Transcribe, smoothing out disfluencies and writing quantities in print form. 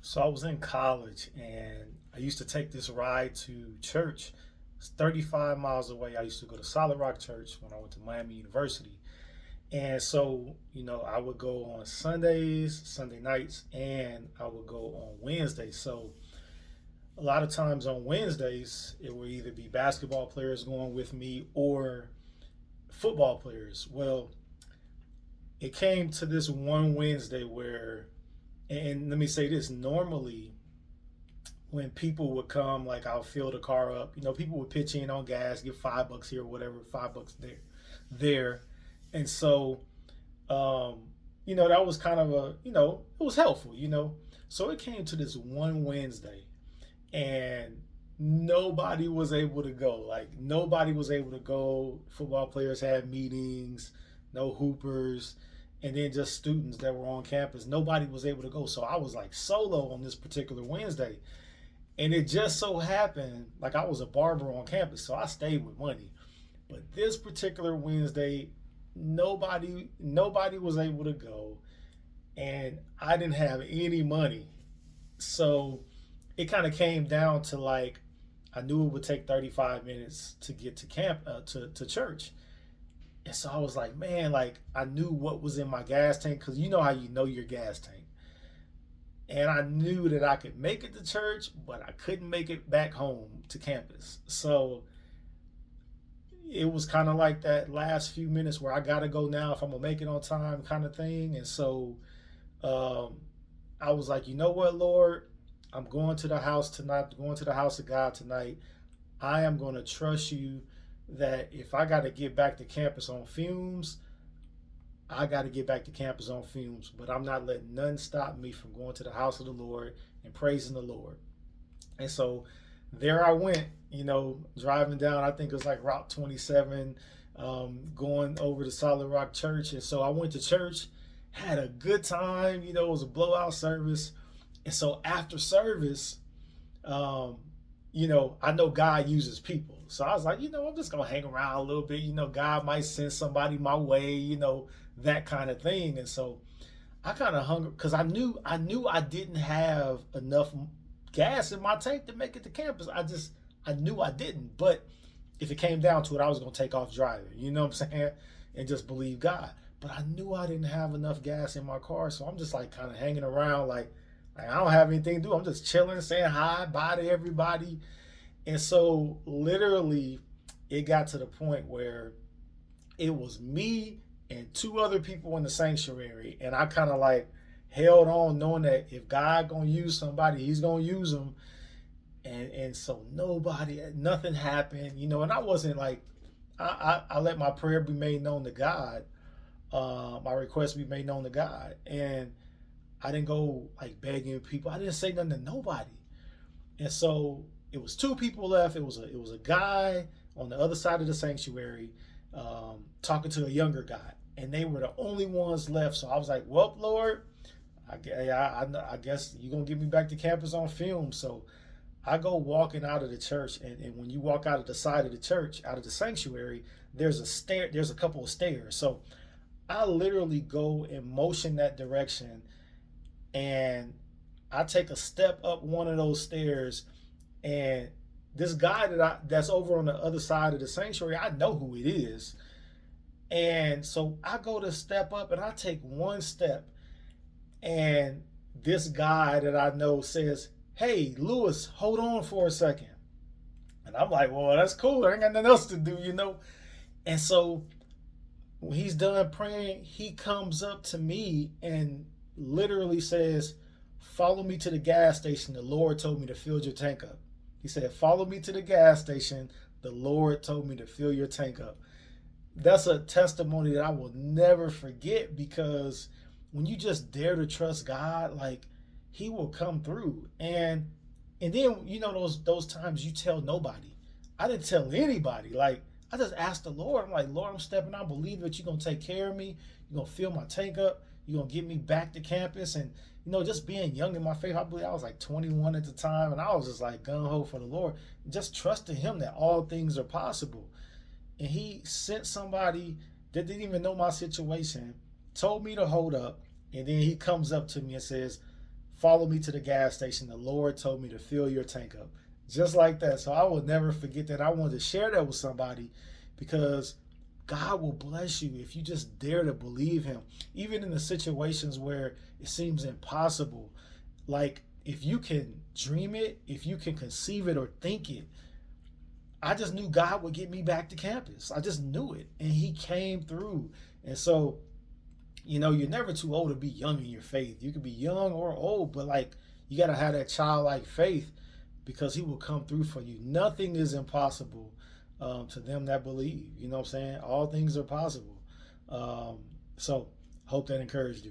So I was in college and I used to take this ride to church. It's 35 miles away. I used to go to Solid Rock Church when I went to Miami University. And so, I would go on Sundays, Sunday nights, and I would go on Wednesdays. So a lot of times on Wednesdays, it would either be basketball players going with me or football players. Well, it came to this one Wednesday where, and let me say this, normally when people would come, like I'll fill the car up. People would pitch in on gas, give $5 here, or whatever, $5 there, and so that was kind of it was helpful. So it came to this one Wednesday, and nobody was able to go. Like nobody was able to go. Football players had meetings, no hoopers, and then just students that were on campus. Nobody was able to go. So I was like solo on this particular Wednesday. And it just so happened, like I was a barber on campus, so I stayed with money. But this particular Wednesday, nobody was able to go, and I didn't have any money. So it kind of came down to like I knew it would take 35 minutes to get to to church. And so I was like, man, like I knew what was in my gas tank because you know how you know your gas tank. And I knew that I could make it to church, but I couldn't make it back home to campus. So it was kind of like that last few minutes where I gotta go now if I'm gonna make it on time, kind of thing. And so um, I was like, you know what, Lord, I'm going to the house tonight, going to the house of God tonight. I am going to trust you that if I got to get back to campus on fumes, I got to get back to campus on fumes, but I'm not letting none stop me from going to the house of the Lord and praising the Lord. And so there I went, driving down, I think it was like Route 27, going over to Solid Rock Church. And so I went to church, had a good time, it was a blowout service. And so after service, um, I know God uses people. So I was like, I'm just gonna hang around a little bit. God might send somebody my way, that kind of thing. And so I kind of hung because I knew I didn't have enough gas in my tank to make it to campus. I knew I didn't. But if it came down to it, I was gonna take off driving. You know what I'm saying? And just believe God. But I knew I didn't have enough gas in my car, so I'm just like kind of hanging around like I don't have anything to do. I'm just chilling, saying hi, bye to everybody. And so literally it got to the point where it was me and two other people in the sanctuary. And I kind of like held on knowing that if God gonna use somebody, he's gonna use them. And so nothing happened, and I wasn't like, I let my prayer be made known to God, my request be made known to God. And I didn't go like begging people. I didn't say nothing to nobody. And so it was two people left. It was a guy on the other side of the sanctuary, talking to a younger guy, and they were the only ones left. So I was like, "Well, Lord, I guess you're gonna get me back to campus on film." So I go walking out of the church, and when you walk out of the side of the church, out of the sanctuary, there's a couple of stairs. So I literally go and motion that direction, and I take a step up one of those stairs, and this guy that's over on the other side of the sanctuary, I know who it is. And so I go to step up, and I take one step, and this guy that I know says, "Hey, Lewis, hold on for a second." And I'm like, "Well, that's cool. I ain't got nothing else to do." And so when he's done praying, he comes up to me and literally says, "Follow me to the gas station. The Lord told me to fill your tank up." He said, "Follow me to the gas station. The Lord told me to fill your tank up." That's a testimony that I will never forget, because when you just dare to trust God, like he will come through. And then those times you tell nobody. I didn't tell anybody. Like I just asked the Lord. I'm like, "Lord, I'm stepping out. I believe that you're gonna take care of me. You're gonna fill my tank up. You're gonna get me back to campus." And just being young in my faith, I believe I was like 21 at the time, and I was just like gung ho for the Lord, just trusting Him that all things are possible. And He sent somebody that didn't even know my situation, told me to hold up, and then He comes up to me and says, follow me to the gas station. The Lord told me to fill your tank up. Just like that. So I will never forget that. I wanted to share that with somebody because God will bless you if you just dare to believe him. Even in the situations where it seems impossible. Like if you can dream it, if you can conceive it or think it, I just knew God would get me back to campus. I just knew it. And he came through. And so, you're never too old to be young in your faith. You could be young or old, but like you got to have that childlike faith because he will come through for you. Nothing is impossible to them that believe. You know what I'm saying? All things are possible. So, hope that encouraged you.